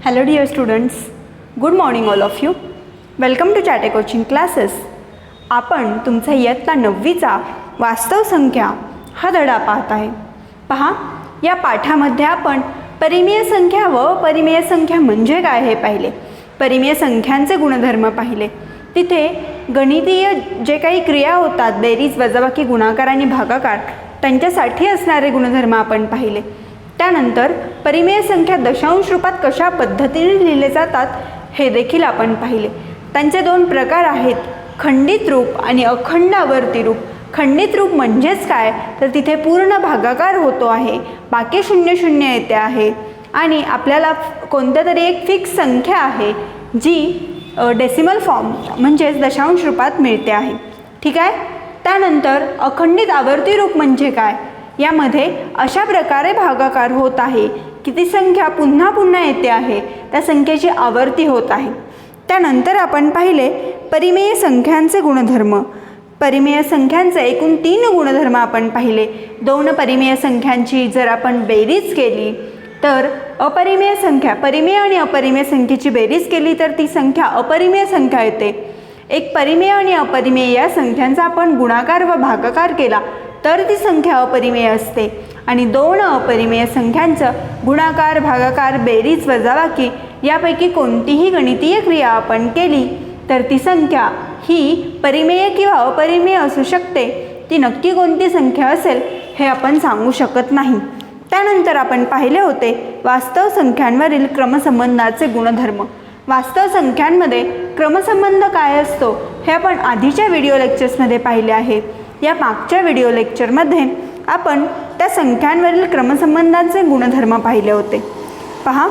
Hello dear students, good morning all of you. Welcome to Chatter Coaching Classes. आपण तुमचा इयत्ता 9वीचा वास्तव संख्या हा धडा पाहत आहे. पहा, या पाठामध्ये आपण परिमेय संख्या व अपरिमेय संख्या म्हणजे काय हे पाहिले. परिमेय संख्यांचे गुणधर्म पाहिले. तिथे गणितीय जे काही क्रिया होतात, बेरीज, वजाबाकी, गुणाकार आणि भागाकार, त्यांच्यासाठी असणारे गुणधर्म आपण पाहिले. त्यानंतर परिमेय संख्या दशांश रूपात कशा पद्धतीने लिहिले जातात हे देखील आपण पाहिले. त्यांचे दोन प्रकार आहेत, खंडित रूप आणि अखंड आवर्ती रूप. खंडित रूप म्हणजेच काय, तर तिथे पूर्ण भागाकार होतो आहे, बाकी 0 येते आहे आणि आपल्याला कोणत्या तरी एक फिक्स संख्या आहे जी डेसिमल फॉर्म म्हणजेच दशांश रूपात मिळते आहे. ठीक आहे. त्यानंतर अखंडित आवर्ती रूप म्हणजे काय, यामध्ये अशा प्रकारे भागाकार होत आहे की ती संख्या पुन्हा पुन्हा येते आहे, त्या संख्येची आवर्ती होत आहे. त्यानंतर आपण पाहिले परिमेय संख्यांचे गुणधर्म. परिमेय संख्यांचे एकूण 3 गुणधर्म आपण पाहिले. 2 परिमेय संख्यांची जर आपण बेरीज केली तर अपरिमेय संख्या, परिमेय आणि अपरिमेय संख्येची बेरीज केली तर ती संख्या अपरिमेय संख्या येते. एक परिमेय आणि अपरिमेय या संख्यांचा आपण गुणाकार व भागाकार केला तर ती संख्या अपरिमेय असते आणि 2 अपरिमेय संख्यांचं गुणाकार, भागाकार, बेरीज, वजाबाकी यापैकी कोणतीही गणितीय क्रिया आपण केली तर ती संख्या ही परिमेय किंवा अपरिमेय असू शकते. ती नक्की कोणती संख्या असेल हे आपण सांगू शकत नाही. त्यानंतर आपण पाहिले होते वास्तव संख्यांवरील क्रमसंबंधाचे गुणधर्म. वास्तव संख्यांमध्ये क्रमसंबंध काय असतो हे आपण आधीच्या व्हिडिओ लेक्चर्समध्ये पाहिले आहे. या मागच्या व्हिडिओ लेक्चरमध्ये आपण त्या संख्यांवरील क्रमसंबंधांचे गुणधर्म पाहिले होते. पहा,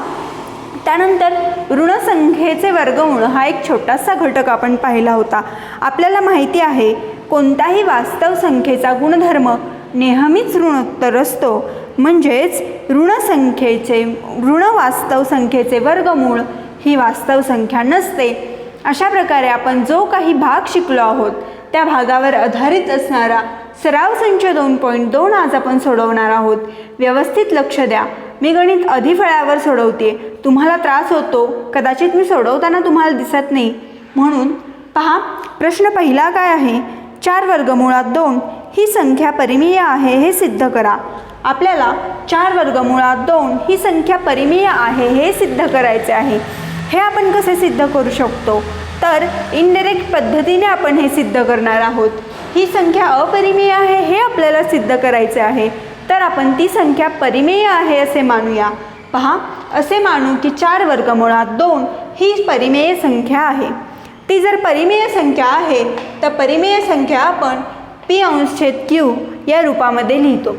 त्यानंतर ऋणसंख्येचे वर्गमूळ हा एक छोटासा घटक आपण पाहिला होता. आपल्याला माहिती आहे कोणत्याही वास्तव संख्येचा गुणधर्म नेहमीच ऋणोत्तर असतो, म्हणजेच ऋण वास्तव संख्येचे वर्गमूळ ही वास्तव संख्या नसते. अशा प्रकारे आपण जो काही भाग शिकलो आहोत त्या भागावर आधारित असणारा सराव संच 2.2 आज आपण सोडवणार आहोत. व्यवस्थित लक्ष द्या. मी गणित अधिफळ्यावर सोडवते, तुम्हाला त्रास होतो, कदाचित मी सोडवताना तुम्हाला दिसत नाही म्हणून. पहा, प्रश्न पहिला काय आहे, 4 वर्गमुळात 2 ही संख्या परिमेय आहे हे सिद्ध करा. आपल्याला 4 वर्गमुळात 2 ही संख्या परिमेय आहे हे सिद्ध करायचे आहे. हे आपण कसे सिद्ध करू शकतो, तर इनडायरेक्ट पद्धतीने आपण हे सिद्ध करणार आहोत. ही संख्या अपरिमेय आहे हे आपल्याला सिद्ध करायचे आहे, तर आपण ती संख्या परिमेय आहे असे मानूया. पहा, असे मानू की 4 वर्गमुळात 2 ही परिमेय संख्या आहे. ती जर परिमेय संख्या आहे तर परिमेय संख्या आपण p/q या रूपामध्ये लिहितो.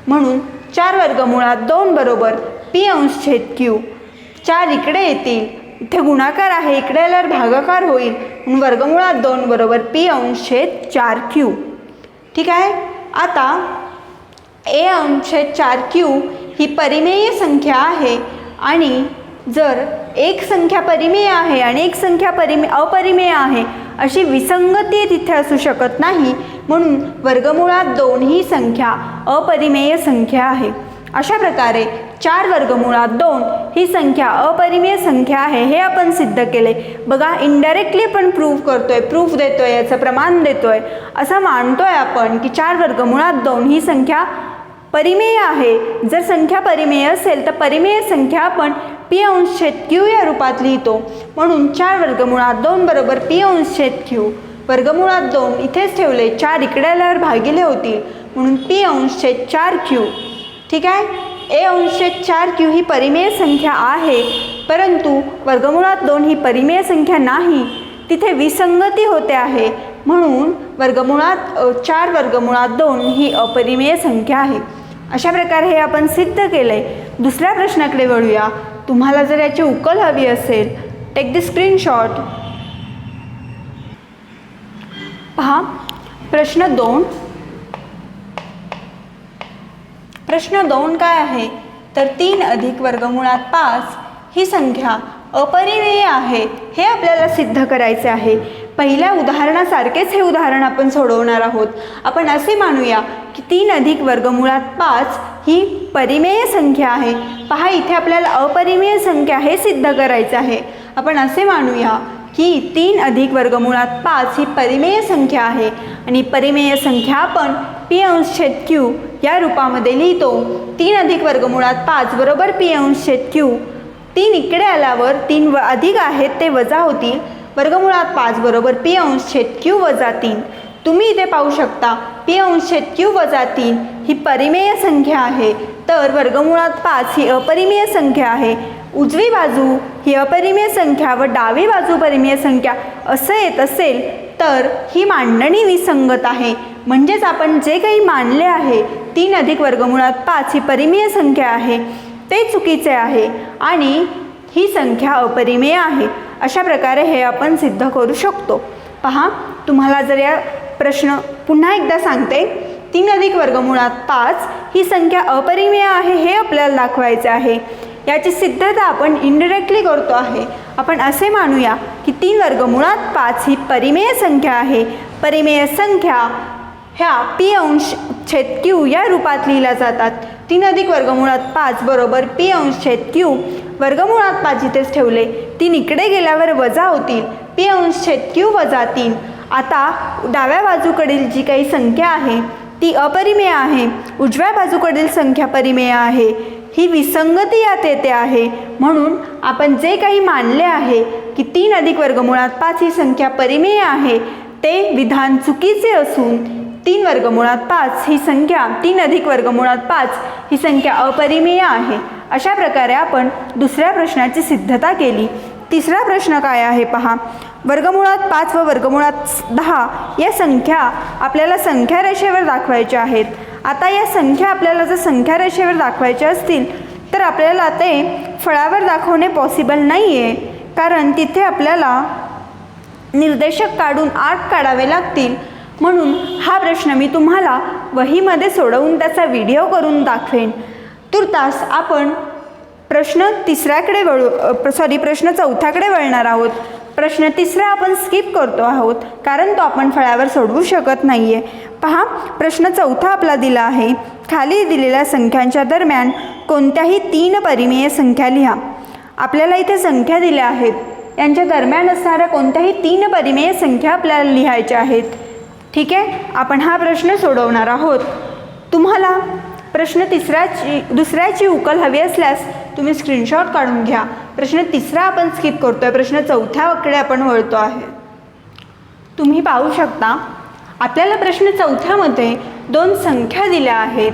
म्हणून 4 वर्गमुळात 2 बरोबर p/q. 4 इकडे येतील, इथे गुणाकार आहे, इकडे आल्यावर भागाकार होईल, म्हणून वर्गमुळात 2 बरोबर p/4q. ठीक आहे. आता a/4q ही परिमेय संख्या आहे आणि जर एक संख्या परिमेय आहे आणि एक संख्या अपरिमेय आहे अशी विसंगती तिथे असू शकत नाही, म्हणून वर्गमुळात 2 ही संख्या अपरिमेय संख्या आहे. अशा प्रकारे 4 वर्गमुळात 2 ही संख्या अपरिमेय संख्या आहे हे आपण सिद्ध केले. बघा, इनडायरेक्टली आपण प्रूफ देतोय, याचं प्रमाण देतोय. असं मानतोय आपण की 4 वर्गमुळात 2 ही संख्या परिमेय आहे. जर संख्या परिमेय असेल तर परिमेय संख्या आपण p/q या रूपात लिहितो. म्हणून 4 वर्गमुळात 2 बरोबर p/q. वर्गमुळात 2 इथेच ठेवले, 4 इकडे आल्यावर भागिले होतील, म्हणून p/4q. ठीक आहे. a/4q ही परिमेय संख्या आहे, परंतु वर्गमुळात 2 ही परिमेय संख्या नाही, तिथे विसंगती होते आहे, म्हणून 4 वर्गमुळात 2 ही अपरिमेय संख्या आहे. अशा प्रकारे हे आपण सिद्ध केले. दुसऱ्या प्रश्नाकडे वळूया. तुम्हाला जर याची उकल हवी असेल, टेक द स्क्रीनशॉट. पहा, प्रश्न 2. प्रश्न 2 काय आहे, तर 3 अधिक वर्गमुळात 5 ही संख्या अपरिमेय आहे हे आपल्याला सिद्ध करायचे आहे. पहिल्या उदाहरणासारखेच हे उदाहरण आपण सोडवणार आहोत. आपण असे मानूया की 3 अधिक वर्गमुळात 5 ही परिमेय संख्या आहे। पहा इथे आपल्याला अपरिमेय संख्या हे सिद्ध करायचं आहे। आपण असे मानूया की 3 अधिक वर्गमुळात 5 ही परिमेय संख्या आहे आणि परिमेय संख्या आपण p अंश छेद q या रूपामध्ये लिहितो। 3 अधिक वर्गमुळात 5 बरोबर p अंश छेद q। 3 इकडे आल्यावर 3 अधिक आहेत ते वजा होतील। वर्गमुळात 5 बरोबर p अंश छेद q वजा 3। तुम्ही इथे पाहू शकता p अंश छेद q वजा 3 ही परिमेय संख्या आहे, तर वर्गमुळात 5 ही अपरिमेय संख्या आहे। उजवी बाजू ही अपरिमेय संख्या व डावी बाजू परिमेय संख्या असं येत असेल तर ही मांडणी विसंगत आहे। म्हणजेच आपण जे काही मानले आहे 3 अधिक वर्गमुळात 5 ही परिमेय संख्या आहे ते चुकीचे आहे आणि ही संख्या अपरिमेय आहे। अशा प्रकारे हे आपण सिद्ध करू शकतो। पहा तुम्हाला जर या प्रश्न पुन्हा एकदा सांगते, 3 अधिक वर्गमुळात 5 ही संख्या अपरिमेय आहे हे आपल्याला दाखवायचे आहे। याची सिद्धता आपण इनडायरेक्टली करतो आहे। आपण असे मानूया की 3 वर्गमुळात 5 ही परिमेय संख्या आहे। परिमेय संख्या ह्या p अंश छेद q या रूपात लिहिल्या जातात। 3 अधिक वर्गमुळात 5 बरोबर p अंश छेद q। वर्गमुळात 5 इथेच ठेवले, 3 इकडे गेल्यावर वजा होतील, p अंश छेद q वजा 3। आता डाव्या बाजूकडील जी काही संख्या आहे ती अपरिमेय आहे, उजव्या बाजूकडील संख्या परिमेय आहे। ही विसंगती यात येते आहे, म्हणून आपण जे काही मानले आहे की 3 अधिक वर्गमुळात 5 ही संख्या परिमेय आहे ते विधान चुकीचे असून 3 वर्गमुळात 5 ही संख्या 3 अधिक वर्गमुळात 5 ही संख्या अपरिमेय आहे। अशा प्रकारे आपण दुसऱ्या प्रश्नाची सिद्धता केली। तिसरा प्रश्न काय आहे पहा, वर्गमुळात 5 व वर्गमुळात 10 या संख्या आपल्याला संख्या रेषेवर दाखवायच्या आहेत। आता या संख्या आपल्याला जर संख्या रेषेवर दाखवायच्या असतील तर आपल्याला ते फळावर दाखवणे पॉसिबल नाही आहे, कारण तिथे आपल्याला निर्देशक काढून आर्क काढावे लागतील। म्हणून हा प्रश्न मी तुम्हाला वहीमध्ये सोडवून त्याचा व्हिडिओ करून दाखवेन। तुर्तास आपण प्रश्न चौथ्याकडे वळणार आहोत। प्रश्न तिसरा आपण स्किप करतो आहोत कारण तो आपण फळ्यावर सोडवू शकत नाही आहे। पहा प्रश्न चौथा आपला दिला आहे, खाली दिलेल्या संख्यांच्या दरम्यान कोणत्याही 3 परिमेय संख्या लिहा। आपल्याला इथे संख्या दिल्या आहेत, यांच्या दरम्यान असणाऱ्या कोणत्याही 3 परिमेय संख्या आपल्याला लिहायच्या आहेत। ठीक आहे, आपण हा प्रश्न सोडवणार आहोत। तुम्हाला प्रश्न दुसऱ्याची उकल हवी असल्यास तुम्ही स्क्रीनशॉट काढून घ्या। प्रश्न तिसरा आपण स्किप करतोय, प्रश्न चौथ्याकडे आपण वळतो आहे। तुम्ही पाहू शकता आपल्याला प्रश्न चौथ्यामध्ये 2 संख्या दिल्या आहेत,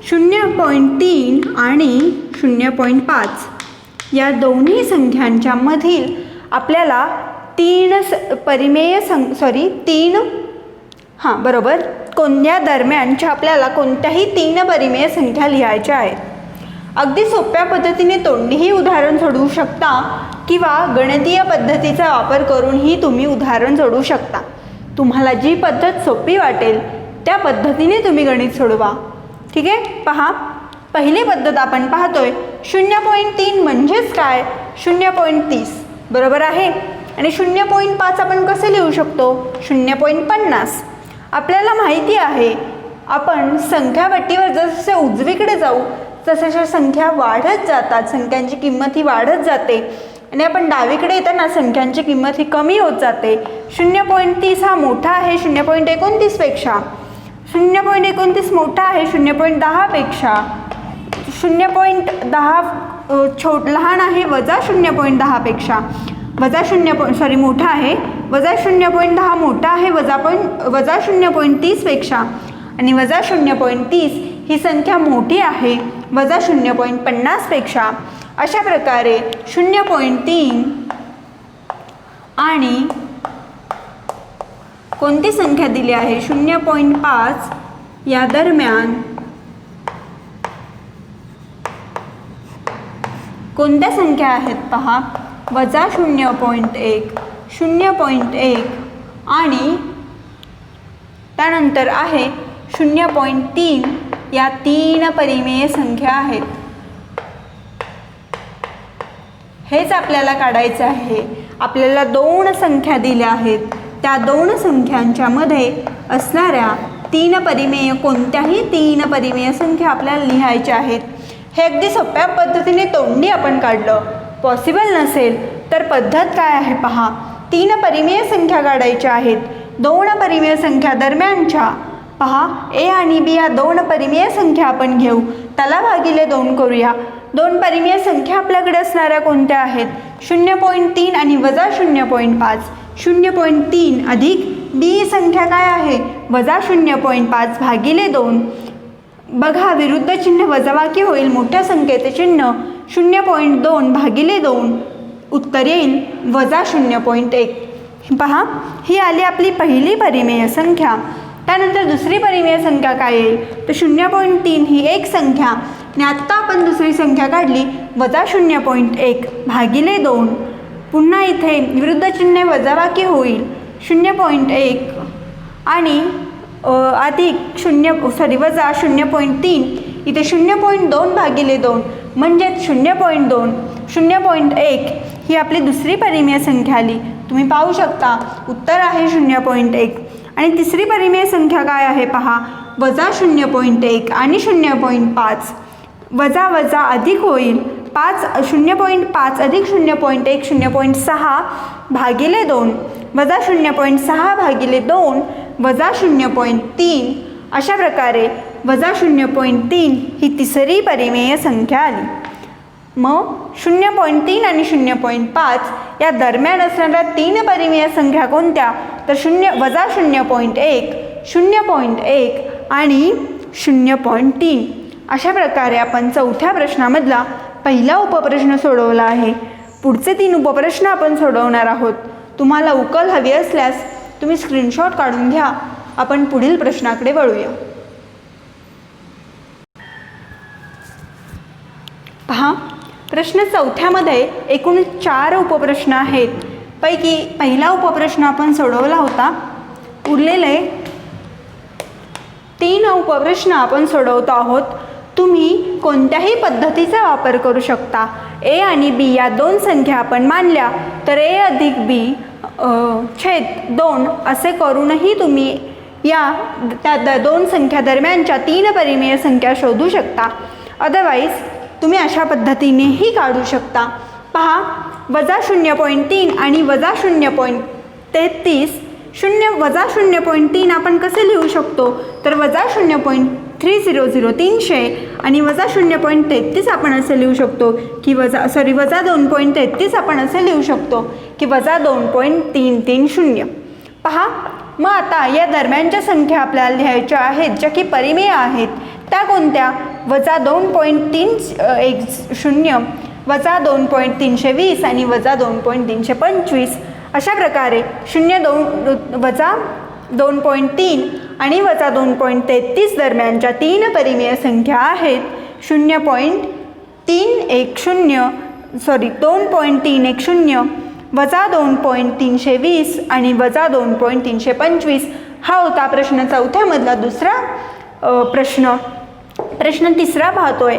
0.3 आणि 0.5 या दोन्ही संख्यांच्या मधील आपल्याला 3 कोणत्या दरम्यानच्या आपल्याला कोणत्याही 3 परिमेय संख्या लिहायच्या आहेत। अगदी सोप्या पद्धतीने तोंडीही उदाहरण सोडवू शकता किंवा गणितीय पद्धतीचा वापर करूनही तुम्ही उदाहरण सोडवू शकता। तुम्हाला जी पद्धत सोपी वाटेल त्या पद्धतीने तुम्ही गणित सोडवा। ठीक आहे, पहा पहिली पद्धत आपण पाहतोय, 0.3 म्हणजेच काय 0.30 बरोबर आहे आणि 0.5 आपण कसे लिहू शकतो 0.50। आपल्याला माहिती आहे आपण संख्यापट्टीवर जसजसे उजवीकडे जाऊ तसशा संख्या वाढत जातात, संख्यांची किंमत ही वाढत जाते आणि आपण डावीकडे येताना संख्यांची किंमत ही कमी होत जाते। 0.30 हा मोठा आहे 0.29 पेक्षा, 0.29 मोठा आहे 0.10 पेक्षा, 0.10 लहान आहे वजा 0.10 पेक्षा, मोठा आहे वजा 0.10 मोठा आहे वजा 0.30 पेक्षा आणि वजा 0.30 ही संख्या मोठी आहे वजा 0.50 पेक्षा। अशा प्रकारे 0.3 आणि कोणती संख्या दिली आहे 0.5 या दरम्यान कोणत्या संख्या आहेत पहा, वजा 0.1, 0.1 आणि त्यानंतर आहे 0.3 या 3 परिमेय संख्या आहेत। हेच आपल्याला काढायचं आहे। आपल्याला 2 संख्या दिल्या आहेत, त्या 2 संख्यांच्या मध्ये असणाऱ्या तीन परिमेय, कोणत्याही तीन परिमेय संख्या आपल्याला लिहायच्या आहेत. हे अगदी सोप्या पद्धतीने तोंडी आपण काढलं. पॉसिबल नसेल तर पद्धत काय आहे पहा. तीन परिमेय संख्या काढायच्या आहेत. दोन परिमेय संख्या दरम्यानच्या, पहा ए आणि बी या दोन परिमेय संख्या आपण घेऊ, त्याला भागिले 2 करूया. दोन परिमेय संख्या आपल्याकडे असणाऱ्या कोणत्या आहेत? 0.3 आणि वजा 0.5. 0.3 अधिक डी संख्या काय आहे? वजा 0.5 भागिले 2. बघा विरुद्ध चिन्ह वजाबाकी होईल. मोठ्या संख्येचे चिन्ह 0.2 भागिले 2. उत्तर येईल वजा 0.1. पहा ही आली आपली पहिली परिमेय संख्या. त्यानंतर दुसरी परिमेय संख्या काय येईल? तर 0.3 ही एक संख्या आणि आत्ता आपण दुसरी संख्या काढली वजा 0.1 भागिले 2. पुन्हा इथे विरुद्ध चिन्ह वजाबाकी होईल. 0.1 आणि अधिक वजा 0.3. इथे 0.2 भागिले 2 म्हणजेच 0.2. 0.1 ही आपली दुसरी परिमेय संख्या आली. तुम्ही पाहू शकता उत्तर आहे 0.1. आणि तिसरी परिमेय संख्या काय आहे पहा. वजा 0.1 आणि 0.5. वजा वजा अधिक होईल. 0.5 अधिक 0.1 0.6 भागिले 2. वजा 0.6 भागिले 2 वजा 0.3. अशा प्रकारे वजा 0.3 ही तिसरी परिमेय संख्या आली. मग 0.3 आणि 0.5 या दरम्यान असणाऱ्या तीन परिमेय संख्या कोणत्या? तर वजा 0.1, 0.1 आणि 0.3. अशा प्रकारे आपण चौथ्या प्रश्नामधला पहिला उपप्रश्न सोडवला आहे. पुढचे 3 उपप्रश्न आपण सोडवणार आहोत. तुम्हाला उकल हवी असल्यास तुम्ही स्क्रीनशॉट काढून घ्या. आपण पुढील प्रश्नाकडे वळूया. पहा प्रश्न चौथ्यामध्ये एकूण 4 उपप्रश्न आहेत. पैकी पहिला उपप्रश्न आपण सोडवला होता. उरलेले 3 उपप्रश्न आपण सोडवतो आहोत. तुम्ही कोणत्याही पद्धतीचा वापर करू शकता. ए आणि बी या दोन संख्या आपण मानल्या तर ए अधिक बी छेद 2 असे करूनही तुम्ही त्या दोन संख्या दरम्यानच्या 3 परिमेय संख्या शोधू शकता. अदरवाईज तुम्ही अशा पद्धतीनेही काढू शकता. पहा वजा 0.3 आणि वजा 0.33. वजा 0.3 आपण कसे लिहू शकतो? तर वजा 0.300 300 आणि वजा 0.33 आपण असे लिहू शकतो की वजा 2.33 आपण असे लिहू शकतो की वजा 2.330. पहा मग आता या दरम्यानच्या संख्या आपल्याला लिहायच्या आहेत ज्या की परिमेय आहेत. त्या कोणत्या? वजा 2.310 वजा 2.320 आणि वजा 2.325. अशा प्रकारे वजा 2.3 आणि वजा 2.33 दरम्यानच्या 3 परिमेय संख्या आहेत. 2.310 वजा 2.320 आणि वजा 2.325. हा होता प्रश्न चौथ्यामधला दुसरा प्रश्न. प्रश्न तिसरा पाहतोय.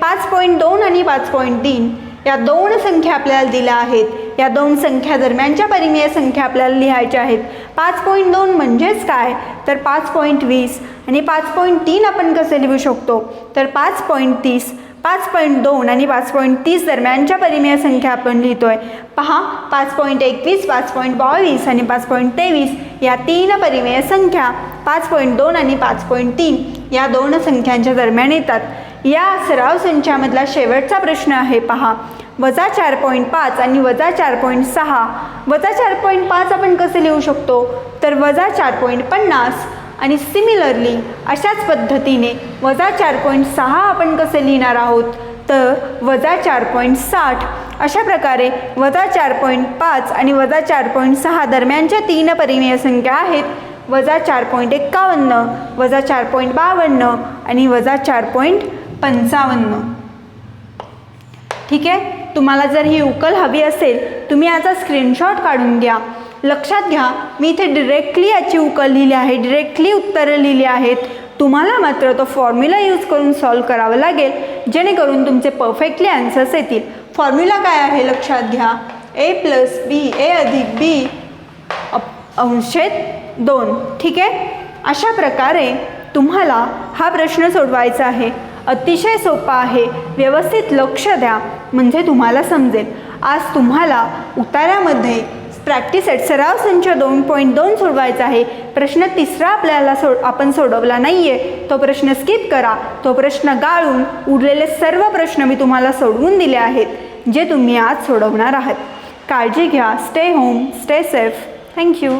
5.2 आणि 5.3 या दोन संख्या आपल्याला दिल्या आहेत. या दोन संख्या दरम्यानच्या परिमेय संख्या आपल्याला लिहायच्या आहेत. 5.2 म्हणजेच काय? तर 5.20 आणि 5.3 आपण कसे लिहू शकतो? तर 5.30. 5.2 आणि 5.30 दरम्यानच्या परिमेय संख्या आपण लिहितोय. पहा 5.21 5.22 आणि 5.23 या 3 परिमेय संख्या 5.2 आणि 5.3 या दोन संख्यांच्या दरम्यान येतात. या सराव संचामधला शेवटचा प्रश्न आहे. पहा वजा 4.5 आणि वजा 4.6. वजा 4.5 आपण कसे लिहू शकतो? तर वजा 4.50 आणि सिमिलरली अशाच पद्धतीने वजा 4.6 आपण कसे लिहिणार आहोत? तर वजा 4.60. अशा प्रकारे वजा 4.5 आणि वजा 4.6 दरम्यानच्या 3 परिमेय संख्या आहेत. वजा 4.51 वजा 4.52 आणि वजा 4.55. ठीक आहे. तुम्हाला जर ही उकल हवी असेल तुम्ही याचा स्क्रीनशॉट काढून घ्या. लक्षात घ्या मी इथे डिरेक्टली याची उकल लिहिली आहे, डिरेक्टली उत्तरं लिहिली आहेत. तुम्हाला मात्र तो फॉर्म्युला यूज करून सॉल्व करावं लागेल जेणेकरून तुमचे परफेक्टली आन्सर्स येतील. फॉर्म्युला काय आहे लक्षात घ्या. ए प्लस बी, ए अधिक बी अंशेत 2. ठीक आहे. अशा प्रकारे तुम्हाला हा प्रश्न सोडवायचा आहे. अतिशय सोपा आहे. व्यवस्थित लक्ष द्या म्हणजे तुम्हाला समजेल. आज तुम्हाला उतार्यामध्ये प्रॅक्टिस सेट सराव संच 2.2 सोडवायचा आहे. प्रश्न तिसरा आपल्याला आपण सोडवला नाही आहे, तो प्रश्न स्किप करा. तो प्रश्न गाळून उरलेले सर्व प्रश्न मी तुम्हाला सोडवून दिले आहेत, जे तुम्ही आज सोडवणार आहात. काळजी घ्या. Stay home, stay safe. Thank you.